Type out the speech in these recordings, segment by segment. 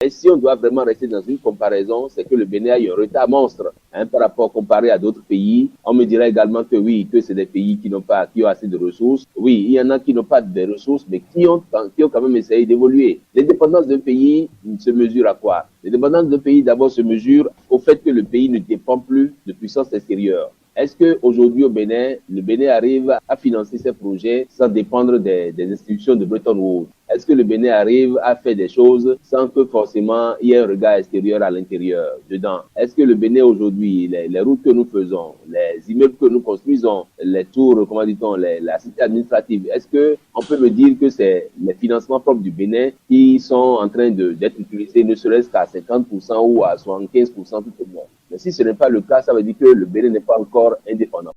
Et si on doit vraiment rester dans une comparaison, c'est que le Bénin a eu un retard monstre par rapport comparé à d'autres pays. On me dirait également que oui, que c'est des pays qui ont assez de ressources. Oui, il y en a qui n'ont pas de ressources, mais qui ont quand même essayé d'évoluer. L'indépendance d'un pays se mesure à quoi? L'indépendance d'un pays d'abord se mesure au fait que le pays ne dépend plus de puissance extérieure. Est-ce qu'aujourd'hui au Bénin, le Bénin arrive à financer ses projets sans dépendre des institutions de Bretton Woods? Est-ce que le Bénin arrive à faire des choses sans que forcément il y ait un regard extérieur à l'intérieur dedans? Est-ce que le Bénin aujourd'hui, les routes que nous faisons, les immeubles que nous construisons, les tours, comment dit-on, la cité administrative, est-ce que on peut me dire que c'est les financements propres du Bénin qui sont en train d'être utilisés ne serait-ce qu'à 50% ou à 75% tout au moins? Mais si ce n'est pas le cas, ça veut dire que le Bénin n'est pas encore indépendant.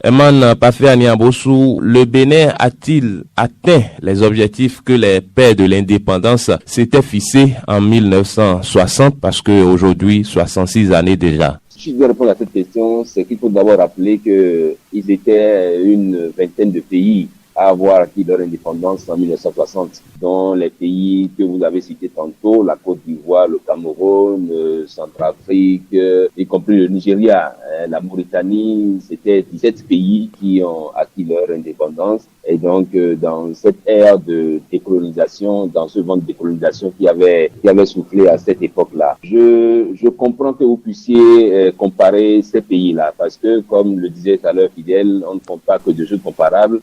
Eman Pafé Bossou, le Bénin a-t-il atteint les objectifs que les pères de l'indépendance s'étaient fixés en 1960, parce qu'aujourd'hui, 66 années déjà? Si je dois répondre à cette question, c'est qu'il faut d'abord rappeler qu'ils étaient une vingtaine de pays à avoir acquis leur indépendance en 1960, dont les pays que vous avez cités tantôt, la Côte d'Ivoire, le Cameroun, Centrafrique, y compris le Nigeria, la Mauritanie. C'était 17 pays qui ont acquis leur indépendance. Et donc, dans cette ère de décolonisation, dans ce vent de décolonisation qui avait soufflé à cette époque-là, je comprends que vous puissiez comparer ces pays-là, parce que, comme le disait tout à l'heure Fidèle, on ne compte pas que de choses comparables.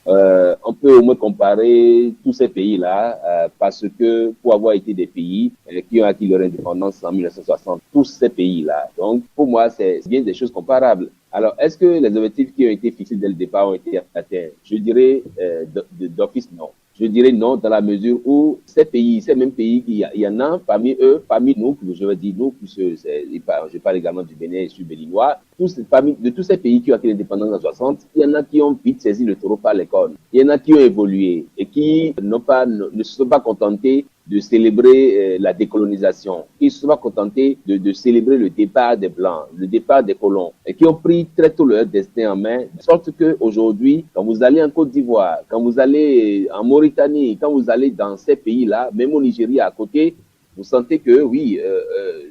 On peut au moins comparer tous ces pays-là, parce que pour avoir été des pays qui ont acquis leur indépendance en 1960, tous ces pays-là. Donc, pour moi, c'est bien des choses comparables. Alors, est-ce que les objectifs qui ont été fixés dès le départ ont été atteints? Je dirais d'office non. Je dirais non dans la mesure où ces mêmes pays, il y en a parmi eux, parmi nous, je veux dire nous, puisque je parle également du Bénin et du béninois, de tous ces pays qui ont acquis l'indépendance en 60, il y en a qui ont vite saisi le taureau par les cornes. Il y en a qui ont évolué et qui ne se sont pas contentés de célébrer la décolonisation, qui se sont pas contentés de célébrer le départ des Blancs, le départ des colons, et qui ont pris très tôt leur destin en main, de sorte que aujourd'hui, quand vous allez en Côte d'Ivoire, quand vous allez en Mauritanie, quand vous allez dans ces pays-là, même au Nigeria à côté, vous sentez que oui,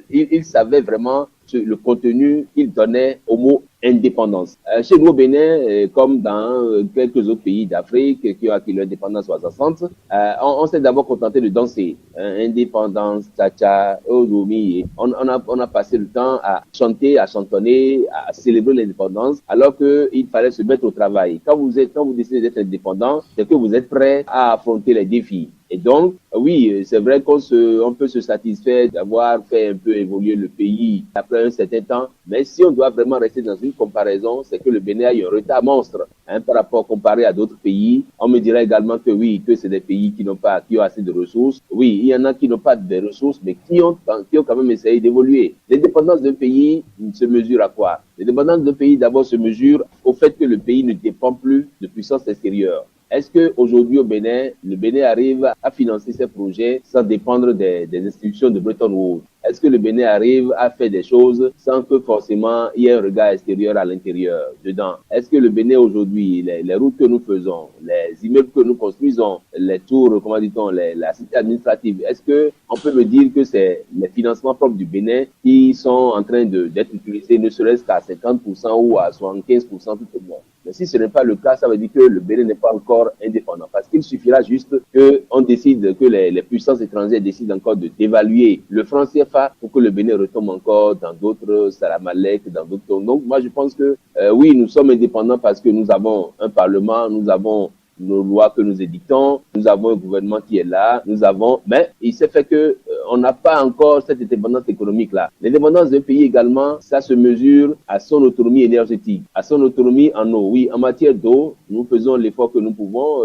ils savaient vraiment le contenu qu'ils donnaient au mot indépendance. Chez nous au Bénin, comme dans quelques autres pays d'Afrique qui ont acquis l'indépendance en 60, on s'est d'abord contenté de danser. Indépendance, tcha-tcha, odomi. On a passé le temps à chanter, à chantonner, à célébrer l'indépendance, alors qu'il fallait se mettre au travail. Quand vous décidez d'être indépendant, c'est que vous êtes prêt à affronter les défis. Et donc, oui, c'est vrai on peut se satisfaire d'avoir fait un peu évoluer le pays après un certain temps, mais si on doit vraiment rester dans une comparaison, c'est que le Bénin a eu un retard monstre par rapport comparé à d'autres pays. On me dirait également que oui, que c'est des pays qui ont assez de ressources. Oui, il y en a qui n'ont pas de ressources, mais qui ont quand même essayé d'évoluer. L'indépendance d'un pays se mesure à quoi? L'indépendance d'un pays d'abord se mesure au fait que le pays ne dépend plus de puissance extérieure. Est-ce qu'aujourd'hui au Bénin, le Bénin arrive à financer ses projets sans dépendre des institutions de Bretton Woods? Est-ce que le Bénin arrive à faire des choses sans que forcément il y ait un regard extérieur à l'intérieur dedans? Est-ce que le Bénin aujourd'hui, les routes que nous faisons, les immeubles que nous construisons, les tours, comment dit-on, la cité administrative, est-ce que on peut me dire que c'est les financements propres du Bénin qui sont en train d'être utilisés ne serait-ce qu'à 50% ou à 75% tout au moins? Mais si ce n'est pas le cas, ça veut dire que le Bénin n'est pas encore indépendant. Parce qu'il suffira juste qu'on décide, que les puissances étrangères décident encore de dévaluer le franc CFA pour que le Bénin retombe encore dans d'autres Salamalek, dans d'autres. Donc moi je pense que oui, nous sommes indépendants parce que nous avons un parlement, nous avons nos lois que nous éditons, nous avons un gouvernement qui est là, mais il s'est fait que on n'a pas encore cette indépendance économique-là. L'indépendance d'un pays également, ça se mesure à son autonomie énergétique, à son autonomie en eau. Oui, en matière d'eau, nous faisons l'effort que nous pouvons.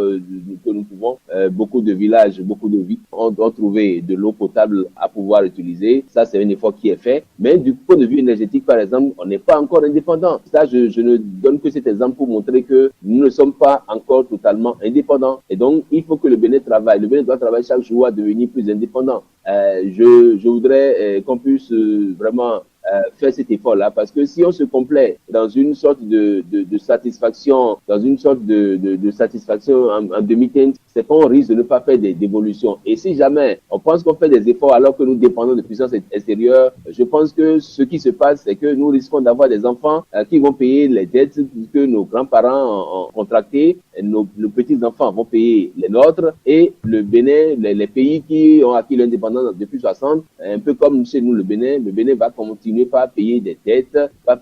Beaucoup de villages, beaucoup de villes ont trouvé de l'eau potable à pouvoir utiliser. Ça, c'est un effort qui est fait. Mais du point de vue énergétique, par exemple, on n'est pas encore indépendant. Ça, je ne donne que cet exemple pour montrer que nous ne sommes pas encore totalement indépendants. Et donc, il faut que le Bénin travaille. Le Bénin doit travailler chaque jour à devenir plus indépendant. Je voudrais qu'on puisse vraiment faire cet effort-là, parce que si on se complaît dans une sorte de satisfaction, dans une sorte de satisfaction en demi-teinte, c'est qu'on risque de ne pas faire d'évolution. Et si jamais on pense qu'on fait des efforts alors que nous dépendons de puissances extérieures, je pense que ce qui se passe, c'est que nous risquons d'avoir des enfants qui vont payer les dettes que nos grands-parents ont contractées, nos petits-enfants vont payer les nôtres, et le Bénin, les pays qui ont acquis l'indépendance depuis 60, un peu comme chez nous le Bénin va continuer par payer des dettes, à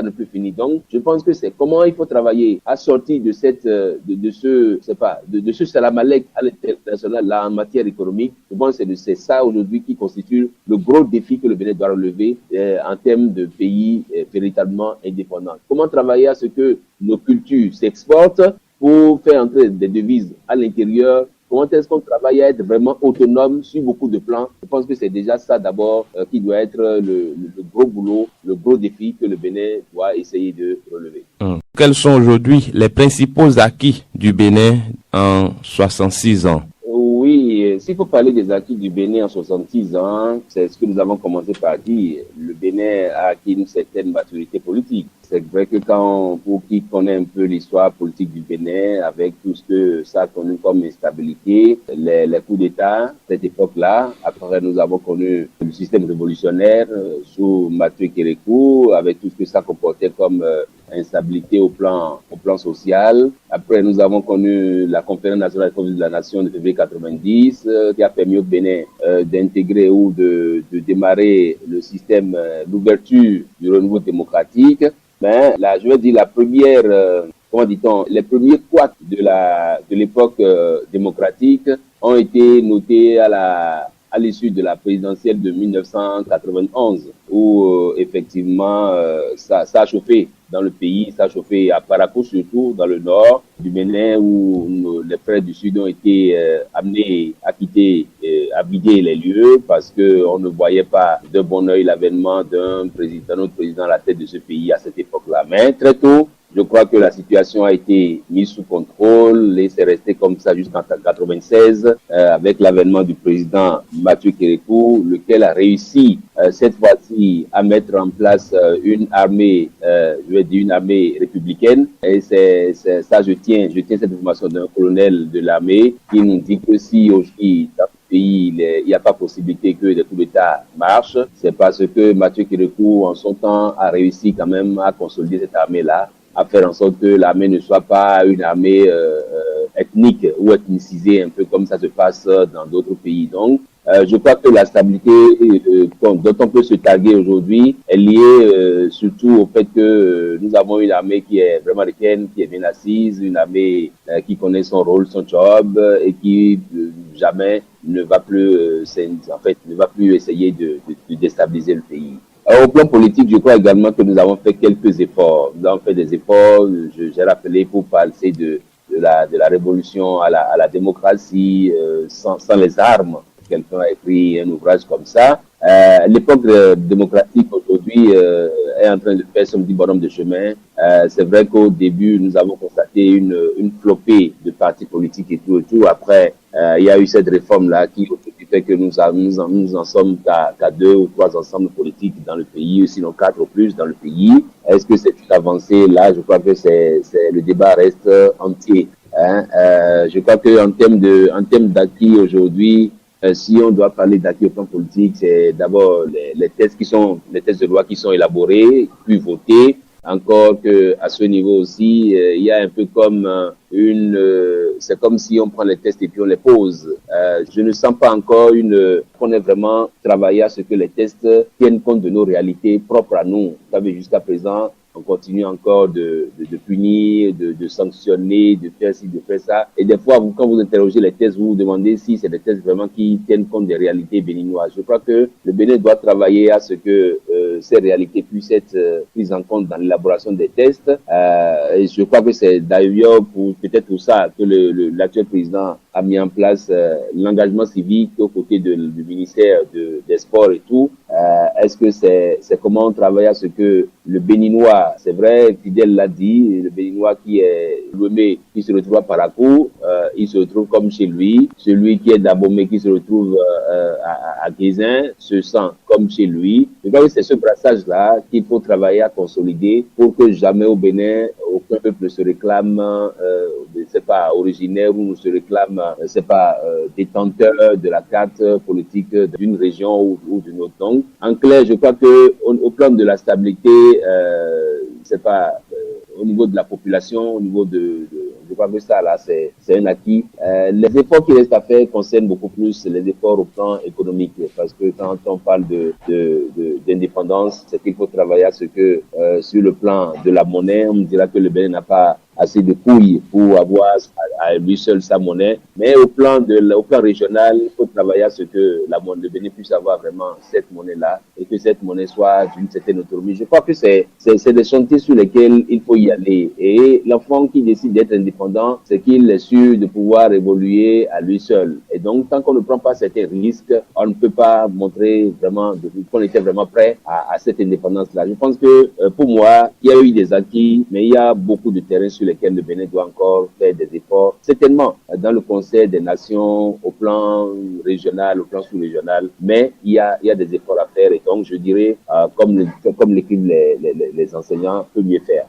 ne plus finir. Donc, je pense que c'est comment il faut travailler à sortir de ce salamalek à l'international là en matière économique. Je pense que c'est ça aujourd'hui qui constitue le gros défi que le Bénin doit relever en termes de pays véritablement indépendants. Comment travailler à ce que nos cultures s'exportent pour faire entrer des devises à l'intérieur? Comment est-ce qu'on travaille à être vraiment autonome sur beaucoup de plans? Je pense que c'est déjà ça d'abord qui doit être le gros boulot, le gros défi que le Bénin doit essayer de relever. Quels sont aujourd'hui les principaux acquis du Bénin en 66 ans? Oui, s'il faut parler des acquis du Bénin en 66 ans, c'est ce que nous avons commencé par dire. Le Bénin a acquis une certaine maturité politique. C'est vrai que pour qui connaît un peu l'histoire politique du Bénin, avec tout ce que ça a connu comme instabilité, les coups d'État, cette époque-là, après nous avons connu le système révolutionnaire sous Mathieu Kérékou, avec tout ce que ça comportait comme instabilité au plan social. Après, nous avons connu la conférence nationale de la nation de février 90, qui a permis au Bénin d'intégrer ou de démarrer le système, l'ouverture du renouveau démocratique. Mais là, je veux dire, la première, les premiers couacs de l'époque démocratique ont été notés à l'issue de la présidentielle de 1991, où effectivement ça a chauffé dans le pays, ça a chauffé à Parakou, surtout dans le nord du Bénin, où les frères du Sud ont été amenés à quitter, à vider les lieux, parce que on ne voyait pas de bon œil l'avènement d'un autre président à la tête de ce pays à cette époque-là. Mais très tôt, je crois que la situation a été mise sous contrôle et c'est resté comme ça jusqu'en 1996 avec l'avènement du président Mathieu Kérékou, lequel a réussi cette fois-ci à mettre en place une armée, une armée républicaine. Et c'est ça, je tiens cette information d'un colonel de l'armée qui nous dit que si aujourd'hui dans le pays il n'y a pas possibilité que des coups d'État marchent, c'est parce que Mathieu Kérékou en son temps a réussi quand même à consolider cette armée-là, à faire en sorte que l'armée ne soit pas une armée ethnique ou ethnicisée, un peu comme ça se passe dans d'autres pays. Donc, je crois que la stabilité dont on peut se targuer aujourd'hui est liée surtout au fait que nous avons une armée qui est vraiment américaine, qui est bien assise, une armée qui connaît son rôle, son job et qui jamais ne va plus essayer de déstabiliser le pays. Au plan politique, je crois également que nous avons fait quelques efforts. Nous avons fait des efforts, j'ai rappelé, pour passer de la révolution à la démocratie sans les armes. Quelqu'un a écrit un ouvrage comme ça. L'époque démocratique aujourd'hui est en train de faire son petit bonhomme de chemin. C'est vrai qu'au début, nous avons constaté une flopée de partis politiques et tout. Après, il y a eu cette réforme-là qui fait que nous en sommes qu'à 2 ou 3 ensembles politiques dans le pays, sinon 4 ou plus dans le pays. Est-ce que c'est une avancée? Là, je crois que le débat reste entier. Je crois que en termes d'acquis aujourd'hui, si on doit parler d'acquis au plan politique, c'est d'abord les textes de loi qui sont élaborés, puis votés. Encore que à ce niveau aussi, il y a un peu comme c'est comme si on prend les tests et puis on les pose. Je ne sens pas encore qu'on ait vraiment travaillé à ce que les tests tiennent compte de nos réalités propres à nous. Vous savez, jusqu'à présent, on continue encore de punir, de sanctionner, de faire ci, de faire ça. Et des fois, quand vous interrogez les tests, vous vous demandez si c'est des tests vraiment qui tiennent compte des réalités béninoises. Je crois que le Bénin doit travailler à ce que ces réalités puissent être prises en compte dans l'élaboration des tests. Et je crois que c'est d'ailleurs peut-être pour ça que l'actuel président a mis en place l'engagement civique aux côtés du ministère des Sports et tout. Est-ce que c'est comment on travaille à ce que le Béninois, c'est vrai, Fidèle l'a dit, le Béninois qui est Lomé, qui se retrouve à Parakou, il se retrouve comme chez lui. Celui qui est d'Abomey, qui se retrouve à Guézin, se sent comme chez lui. Je crois que c'est ce brassage-là qu'il faut travailler à consolider pour que jamais au Bénin, aucun peuple ne se réclame, originaire ou ne se réclame, détenteur de la carte politique d'une région ou d'une autre. Donc, en clair, je crois que au plan de la stabilité, au niveau de la population, au niveau je crois que ça là, c'est un acquis. Les efforts qui restent à faire concernent beaucoup plus les efforts au plan économique, parce que quand on parle d'indépendance, c'est qu'il faut travailler à ce que sur le plan de la monnaie, on me dira que le Bénin n'a pas assez de couilles pour avoir à lui seul sa monnaie, mais au plan régional, il faut travailler à ce que le Bénin puisse avoir vraiment cette monnaie-là et que cette monnaie soit d'une certaine autonomie. Je crois que c'est des chantiers sur lesquels il faut y aller. Et l'enfant qui décide d'être indépendant, c'est qu'il est sûr de pouvoir évoluer à lui seul. Et donc, tant qu'on ne prend pas certains risques, on ne peut pas montrer vraiment qu'on était vraiment prêt à cette indépendance-là. Je pense que pour moi, il y a eu des acquis, mais il y a beaucoup de terrains sur lesquels le Bénin doit encore faire des efforts. Certainement dans le Conseil des Nations, au plan régional, au plan sous-régional, mais il y a des efforts à faire. Et donc, je dirais, comme l'écrivent les enseignants, peut mieux faire.